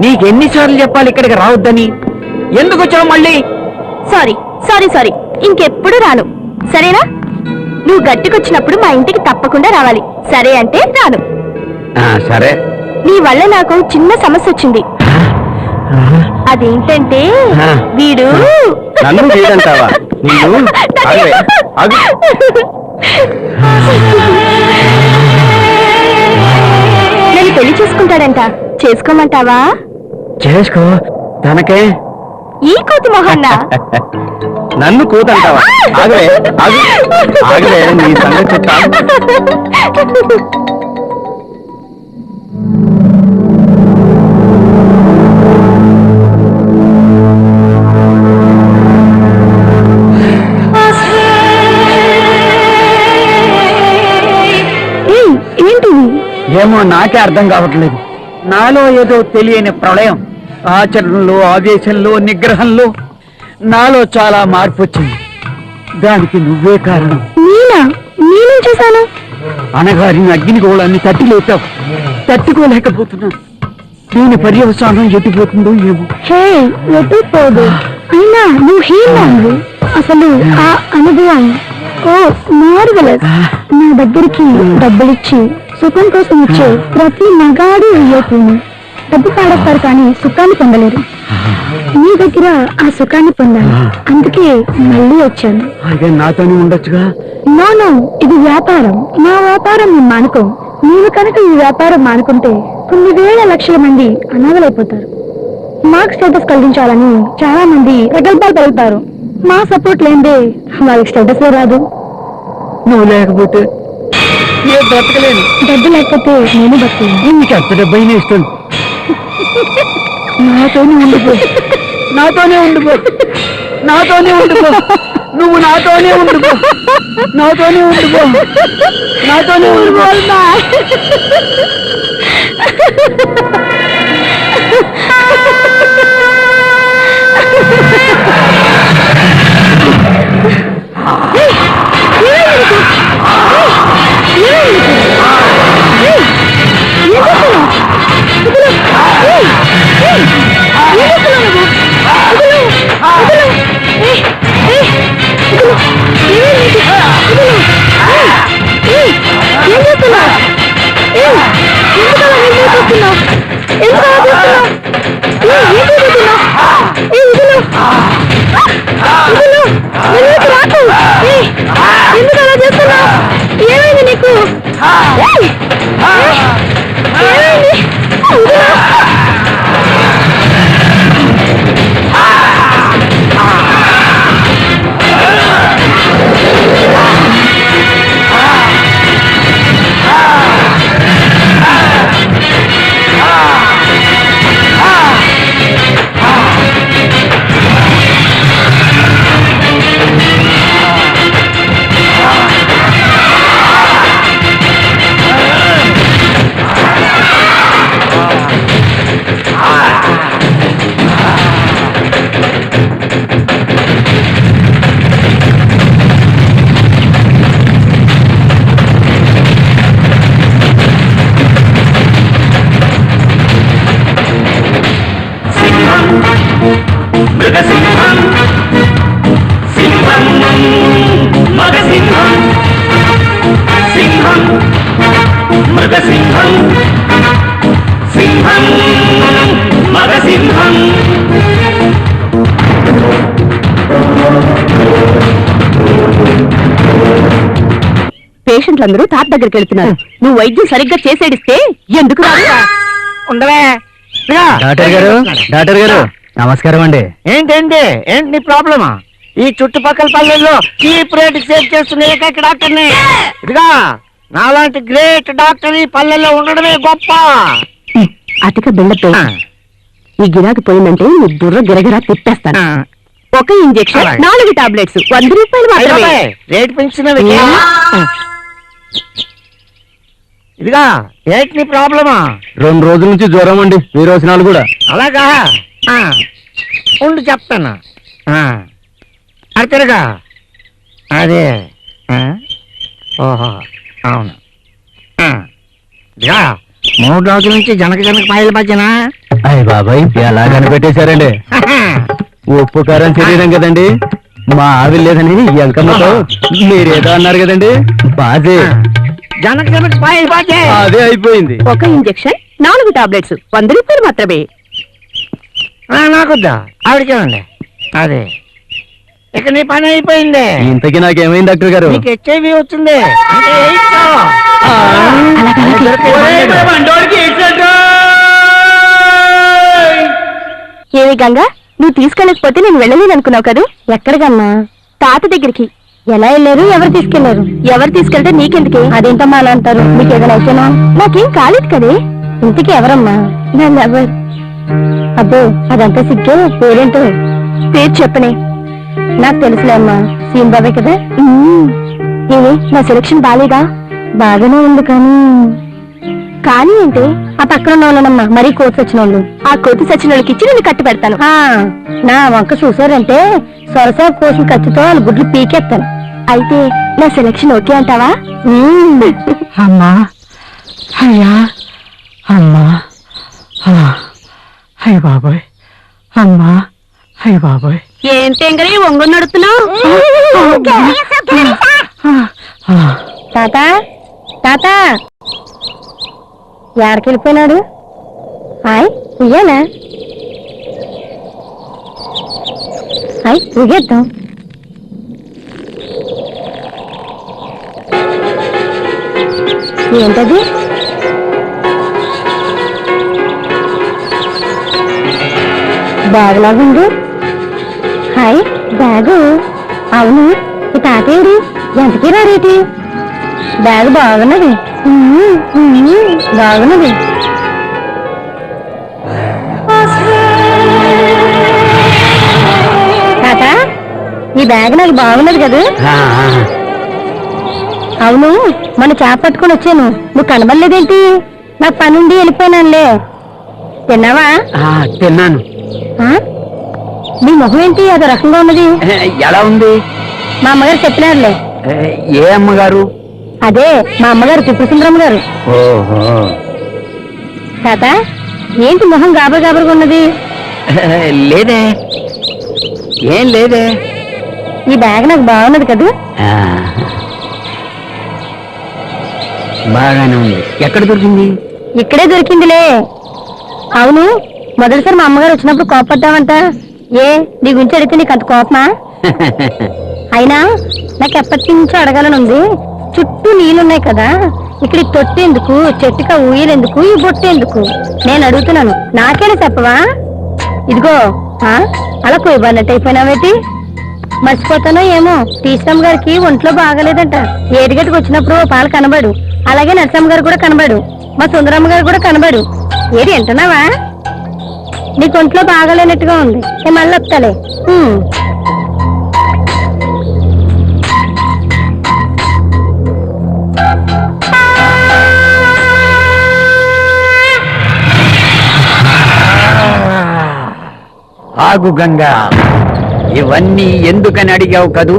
నీకెన్నిసార్లు చెప్పాలి ఇక్కడికి రావద్దని? ఎందుకు వచ్చావు మళ్ళీ? సారీ సారీ సారీ, ఇంకెప్పుడు రాను, సరేనా? నువ్వు గట్టికొచ్చినప్పుడు మా ఇంటికి తప్పకుండా రావాలి, సరే అంటే రాను. సరే. నీ వల్ల నాకు చిన్న సమస్య వచ్చింది. అదేంటంటే వీడు నన్ను వీడంటావా? నన్ను పెళ్లి చేసుకుంటాడంట, చేసుకోమంటావా? చేసుకో, తనకే. ఈ కోతి మొహన్న నన్ను కూతంటావా? ఆగలే ఆగలే, నీ సంగతి ఏమో నాకే అర్థం కావట్లేదు. నాలో ఏదో తెలియని ప్రళయం, ఆచరణలో, ఆవేశంలో, నిగ్రహంలో నాలో చాలా మార్పు వచ్చింది. దానికి నువ్వే కారణం. నేనేం చేశాను? అనగారిని అగ్నిగోళాన్ని తట్టి లేచావు. తట్టుకోలేకపోతున్నా. దీని పర్యవసానం ఎటుపోతుందో ఏమో. ఎటుపోదు, అయినా నువ్వు హీనావు. అసలు ఆ అనుభవం మార్వెలస్. నా దగ్గరికి డబ్బులిచ్చి సుఖం కోసం వచ్చే ప్రతి మగాడు అయ్యేపోయింది. డబ్బు పాడేస్తారు కానీ సుఖాన్ని పొందలేరు. నీ దగ్గర ఆ సుఖాన్ని పొందాను, అందుకే మళ్ళీ వచ్చాను. అదే నాతోనే ఉండొచ్చుగా. నో, ఇది వ్యాపారం. నా వ్యాపారం నేను మానుకో. నీవు కనుక ఈ వ్యాపారం మానుకుంటే కొన్ని వేల లక్షల మంది అనాథలైపోతారు. మాకు స్టేటస్ కలిగించాలని చాలా మంది ప్రగల్భాలు పలుకుతారు. మా సపోర్ట్ లేదే వాళ్ళకి స్టేటస్ రాదు. నువ్వు లేకపోతే ఏ బ్రతకలేను. డబ్బు లేకపోతే నేను బతకలేను. ఇంకెంత డబ్బైనా ఇస్తాను. నాతోనే ఉండిపో, నాతోనే ఉండిపో, నాతోనే ఉండిపో. నువ్వు నాతోనే ఉండిపో, నాతోనే ఉండిపో, నాతోనే ఉండిపో. ఏమైంది నీకు? పేషెంట్లందరూ తాత దగ్గరికి వెళ్తున్నారు. నువ్వు వైద్యం సరిగ్గా చేసేడిస్తే ఎందుకు ఉండవే. డాక్టర్ గారు నమస్కారం అండి. ఏంటి నీ ప్రాబ్లమా? ఈ చుట్టుపక్కల పల్లెల్లో చీప్ రేట్ సేవ్ చేస్తున్న ఏకైక డాక్టర్ని. ఇదిగా నాలాంటి గ్రేట్ డాక్టర్ ఈ పల్లెల్లో ఉండడమే గొప్ప. అతిక బిళ్ళ ఈ గిరాకి పోయిందంటే నీ బుర్ర గిరగిరా తిప్పేస్తాను. ఒక ఇంజెక్షన్ 4 టాబ్లెట్స్ 100 రూపాయలు మాత్రమే. రేట్ పెంచినవి. ఇదిగా ఏంటి నీ ప్రాబ్లమా? 2 రోజుల నుంచి జ్వరం అండి, విరోచనాలు కూడా. అలాగా ఉండి చెప్తాను. అర్థరుగా అదే. ఓహో అవును. మూడు రోజుల నుంచి జనక పాయల భజన. అయ్య బాబాయ్ ఎలా కనిపెట్టేశారండి. ఉప్పు కారం శరీరం కదండి, మా ఆవి లేదని ఎంకమ్మతో మీరేదో అన్నారు కదండి. బాజే జనక పాయల బాజే అదే అయిపోయింది. ఒక ఇంజెక్షన్ 4 టాబ్లెట్స్ 100 రూపాయలు మాత్రమే. నాకొద్దా, ఆవిడకేమండి. అదే ఇక నీ పని అయిపోయింది. ఇంతకీ నాకేమైంది డాక్టర్ గారు? నీకు హెచ్ఐవి వచ్చింది అంటే ఎయిడ్స్. ఏమి గంగా, నువ్వు తీసుకెళ్ళకపోతే నేను వెళ్ళలేను అనుకున్నావు కదా? ఎక్కడికమ్మా? తాత దగ్గరికి. ఎలా వెళ్ళారు? ఎవరు తీసుకెళ్లారు? ఎవరు తీసుకెళ్తే నీకెందుకే? అదేంటమ్మా అలా అంటారు? మీకు ఏదైనా అయితేనా? నాకేం కాలేదు కదే. ఇంతకీ ఎవరమ్మా? నన్ను ఎవరు? అబ్బో అదంతా సిగ్గే. పేరేంటో? పేరు చెప్పనే. నాకు తెలుసులే అమ్మా, సీన్ బాబాయ్ కదా. ఏమి నా సెలక్షన్ బాలేదా? బాగానే ఉంది కానీ ఏంటి? ఆ పక్కన ఉన్న వాళ్ళనమ్మా మరీ కోతి వచ్చిన వాళ్ళు. ఆ కోతి సచిన వాళ్ళకి ఇచ్చి నేను కట్టి పెడతాను. నా వంక చూసారంటే సొరసా కోసిన కత్తితో వాళ్ళ గుడ్లు పీకేస్తాను. అయితే నా సెలక్షన్ ఓకే అంటావా? అమ్మా అయ్యా అమ్మా అయ్య బాబాయ్ అమ్మా అయ్య బాబాయ్. ఏంటంగరీ ఒంగు నడుతున్నావు? తాత తాత ఎక్కడికెళ్ళిపోయినాడు? హాయ్ ఉయ్యాలా? హాయ్ ఊగేద్దాం. ఏంటది? బ్యాగ్ లాగుంది. Hi bag. అవును ఈ తాతేడు ఎంతకీ రారేటి? బ్యాగ్ బాగున్నది. బాగున్నది. తాత ఈ బ్యాగ్ నాకు బాగున్నది కదా? అవును మన చేప పట్టుకొని వచ్చాను, నువ్వు కనబడలేదేంటి? నాకు పనుండి వెళ్ళిపోయినానులే. తిన్నావా? తిన్నాను. నీ మొహం ఏంటి అదో రకంగా ఉన్నది? ఎలా ఉంది? మా అమ్మగారు చెప్పినారులే. ఏ అమ్మగారు? అదే మా అమ్మగారు త్రిపురసుందరమ్మ గారు. ఓహో. తాత ఏంటి మొహం గాబరగా ఉన్నది? లేదే, ఏం లేదే. ఈ బ్యాగ్ నాకు బాగున్నది కదా? బాగానే ఉంది. ఎక్కడ దొరికింది? ఇక్కడే దొరికిందిలే. అవును మొదటిసారి మా అమ్మగారు వచ్చినప్పుడు కోపడ్డావంట. ఏ నీ గురించి అడిగితే నీకు అంత కోపమా? అయినా నాకు ఎప్పటి నుంచో అడగాలని ఉంది. చుట్టూ నీళ్ళున్నాయి కదా, ఇక్కడ తొట్టి ఎందుకు, చెట్టుగా ఊయలెందుకు, ఈ బొట్టు ఎందుకు? నేను అడుగుతున్నాను, నాకేనా చెప్పవా? ఇదిగో అలా కొయ్యబడినట్టు అయిపోయినావేటి? మర్చిపోతానో ఏమో, టీచరమ్మ గారికి ఒంట్లో బాగలేదంట. ఏడిగట్టుకు వచ్చినప్పుడు పాలు కనబడు, అలాగే నరసమ్మ గారు కూడా కనబడు, మా సుందరమ్మ గారు కూడా కనబడు. ఏది వింటున్నావా? నీకు ఒంట్లో బాగలేనట్టుగా ఉంది. నేను మళ్ళీ వస్తాలే. ఆగు గంగా, ఇవన్నీ ఎందుకని అడిగావు కదూ?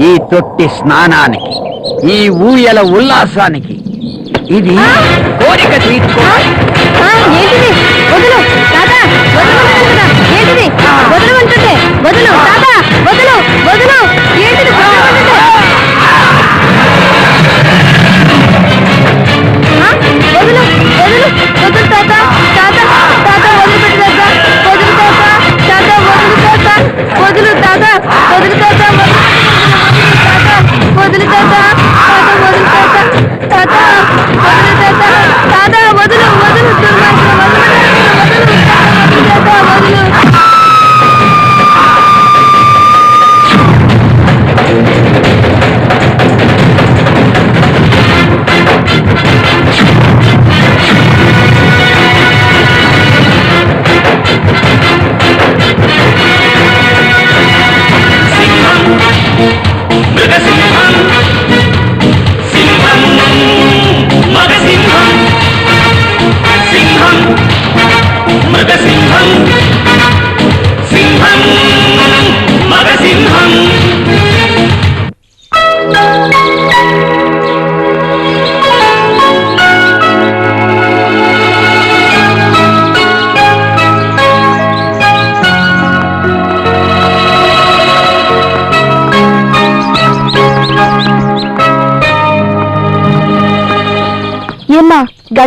ఈ తొట్టి స్నానానికి, ఈ ఊయల ఉల్లాసానికి. ఇది కోరిక తీర్చుకో. ఏంటిది? వదులు తాతా, వదులు. ఏంటిది? వదులు అంటుంటే. వదులు తాతా, వదులు వదులు. ఏంటిది? వదులు వదులు వదులు తాత, తాత తాత వదిలిపెట్టు తాత, వదులు తాత, తాత వదులు తాత, వదులు తాత, వదులు తాత, వదులు తాత, తాత వదులు తాత, తాత వదులు తాత, తాత వదులు వదులు, దుర్మార్గుడు వదులు, వదులు తాత వదులు.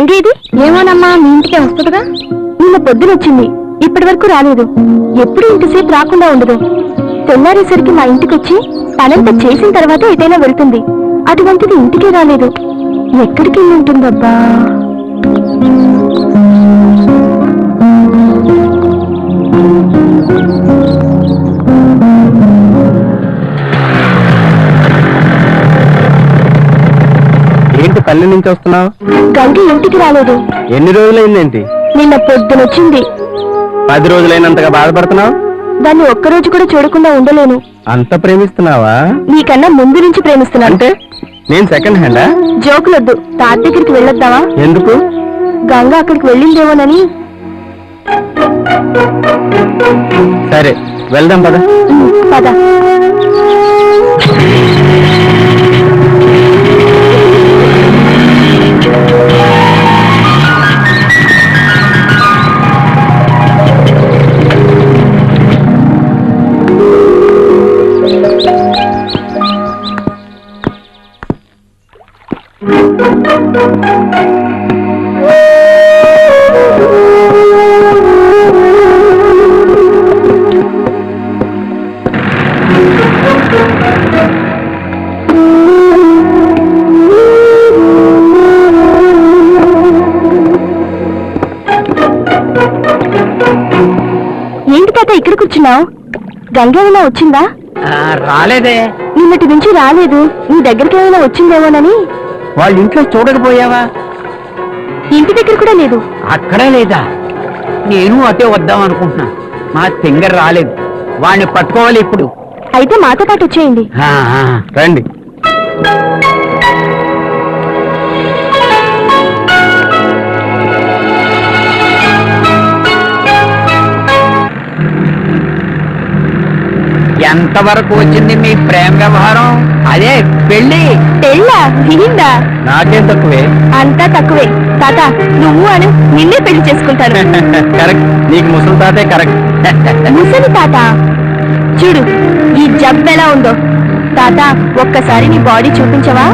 గంగేది ఏమోనమ్మా మీ ఇంటికే వస్తుందిగా. నిన్న పొద్దునొచ్చింది, ఇప్పటి వరకు రాలేదు. ఎప్పుడు ఇంతసేపు రాకుండా ఉండదు. తెల్లారేసరికి మా ఇంటికి వచ్చి పనంతా చేసిన తర్వాత ఎటైనా వెళ్తుంది. అటువంటిది ఇంటికే రాలేదు. ఎక్కడికి వెళ్ళి ఉంటుందబ్బా? ఏంటి పల్లె నుంచి వస్తున్నావు? గంగి ఇంటికి రాలేదు. ఎన్ని రోజులైందేంటి? నిన్న పొద్దునొచ్చింది. 10 రోజులైనంతగా బాధపడుతున్నావు? దాన్ని ఒక్కరోజు కూడా చూడకుండా ఉండలేను. అంత ప్రేమిస్తున్నావా? నీకన్నా ముందు నుంచి ప్రేమిస్తున్నాను. అంటే నేను సెకండ్ హ్యాండా? జోకులొద్దు, తాత దగ్గరికి వెళ్ళొద్దావా? ఎందుకు? గంగ అక్కడికి వెళ్ళిందేమోనని. సరే వెళ్దాం పద. పద. ఏంటి తాత ఇక్కడ కూర్చున్నావు? గంగ ఏమైనా వచ్చిందా? రాలేదే. నిన్నటి నుంచి రాలేదు. నీ దగ్గరికి ఏమైనా వచ్చిందేమోనని. వాళ్ళ ఇంట్లో చూడకపోయావా? ఇంటి దగ్గర కూడా లేదు. అక్కడే లేదా? నేను అటే వద్దాం అనుకుంటున్నా. మా సింగర్ రాలేదు, వాడిని పట్టుకోవాలి ఇప్పుడు. అయితే మాతో పాటు వచ్చేయండి. రండి. ఎంతవరకు వచ్చింది మీ ప్రేమ వ్యవహారం? అదే పెళ్లి. పెళ్ళా? దిగిందా? నాకేం తక్కువే. అంతా తక్కువే. తాత నువ్వు అను, నిన్నే పెళ్లి చేసుకుంటాను. కరెక్ట్, నీకు ముసలి తాతే కరెక్ట్. ముసలి తాత చూడు, ఈ జబ్బు ఎలా ఉందో. తాత ఒక్కసారి నీ బాడీ చూపించవా?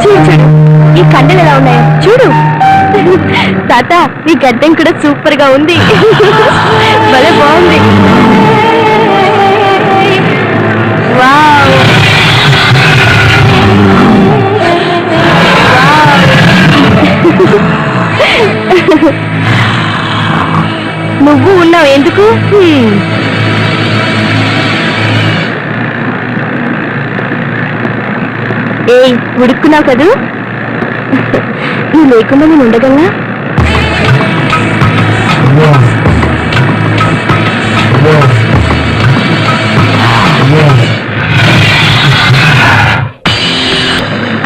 చూడు ఈ కండలు ఎలా ఉన్నాయో చూడు. తాత నీ గడ్డం కూడా సూపర్ గా ఉంది. భలే బాగుంది. వావ్. నువ్వు ఉన్నావు ఎందుకు? ఏయ్ ఉడుక్కున్నావు కదూ? నువ్వు లేకుండా నేను ఉండగలనా?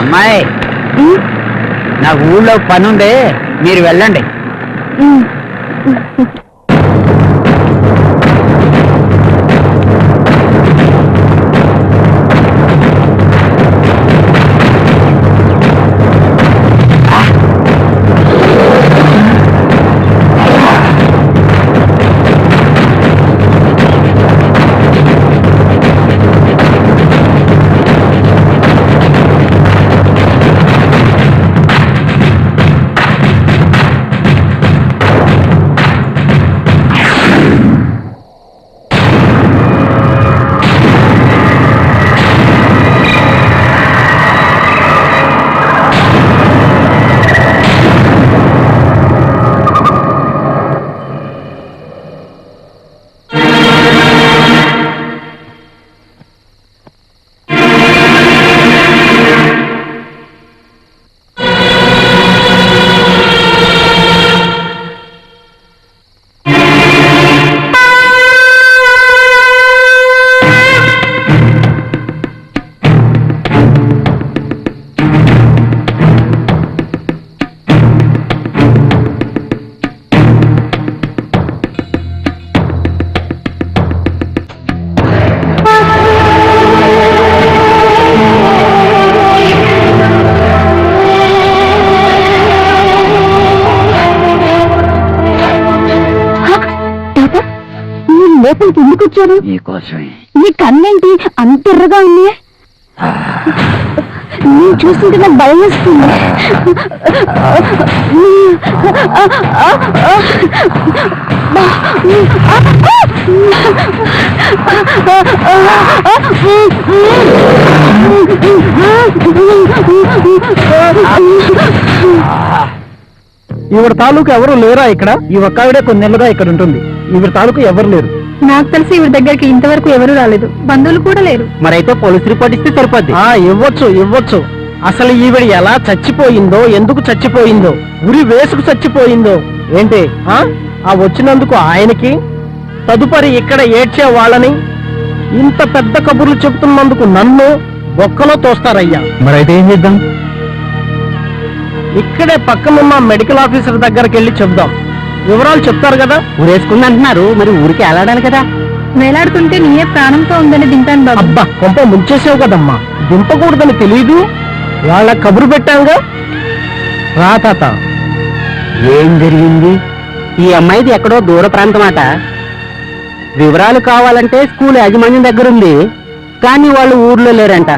అమ్మాయి, నాకు ఊళ్ళో పనుంది, మీరు వెళ్ళండి. లోపలికి ఎందుకు వచ్చారు? నీకోసమే. నీ కన్నేంటి అంత ఎర్రగా ఉంది? నేను చూస్తుంటే నాకు భయం వేస్తుంది. ఈవిడ తాలూకు ఎవరు లేరా ఇక్కడ? ఈ ఒక్కవిడే కొన్ని నెలలుగా ఇక్కడ ఉంటుంది. ఈవిడ తాలూకు ఎవరు లేరు. నాకు తెలిసి ఇవి దగ్గరికి ఇంతవరకు ఎవరు రాలేదు, బంధువులు కూడా లేరు. మరైతే పోలీస్ రిపోర్ట్ ఇస్తే సరిపోద్ది. ఇవ్వచ్చు. అసలు ఈవిడ ఎలా చచ్చిపోయిందో, ఎందుకు చచ్చిపోయిందో, ఉరి వేసుకు చచ్చిపోయిందో ఏంటి? ఆ వచ్చినందుకు ఆయనకి, తదుపరి ఇక్కడ ఏడ్చే వాళ్ళని, ఇంత పెద్ద కబుర్లు చెబుతున్నందుకు నన్ను ఒక్కలో తోస్తారయ్యా. మరైతే ఏం చేద్దాం? ఇక్కడే పక్కనున్న మెడికల్ ఆఫీసర్ దగ్గరికి వెళ్ళి చెప్దాం. వివరాలు చెప్తారు కదా. ఊరేసుకుంది అంటున్నారు, మరి ఊరికి వెళ్ళాడాలి కదా. వేలాడుతుంటే నీయే ప్రాణంతో ఉందని దింపాను బాబు. అబ్బా, కొంప ముంచేసావు కదమ్మా. దింపకూడదని తెలీదు. వాళ్ళ కబురు పెట్టాంగా. రా తాత. ఏం జరిగింది? ఈ అమ్మాయిది ఎక్కడో దూర ప్రాంతం అట. వివరాలు కావాలంటే స్కూల్ యాజమాన్యం దగ్గర ఉంది, కానీ వాళ్ళు ఊర్లో లేరంట.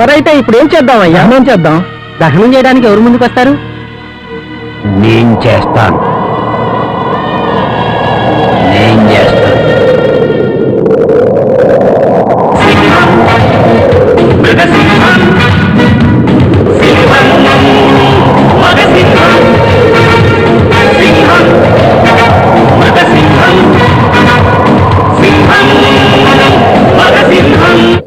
మరైతే ఇప్పుడు ఏం చేద్దాం అయ్యా? ఏం చేద్దాం? దహనం చేయడానికి ఎవరు ముందుకు వస్తారు? నేను చేస్తాను. నేను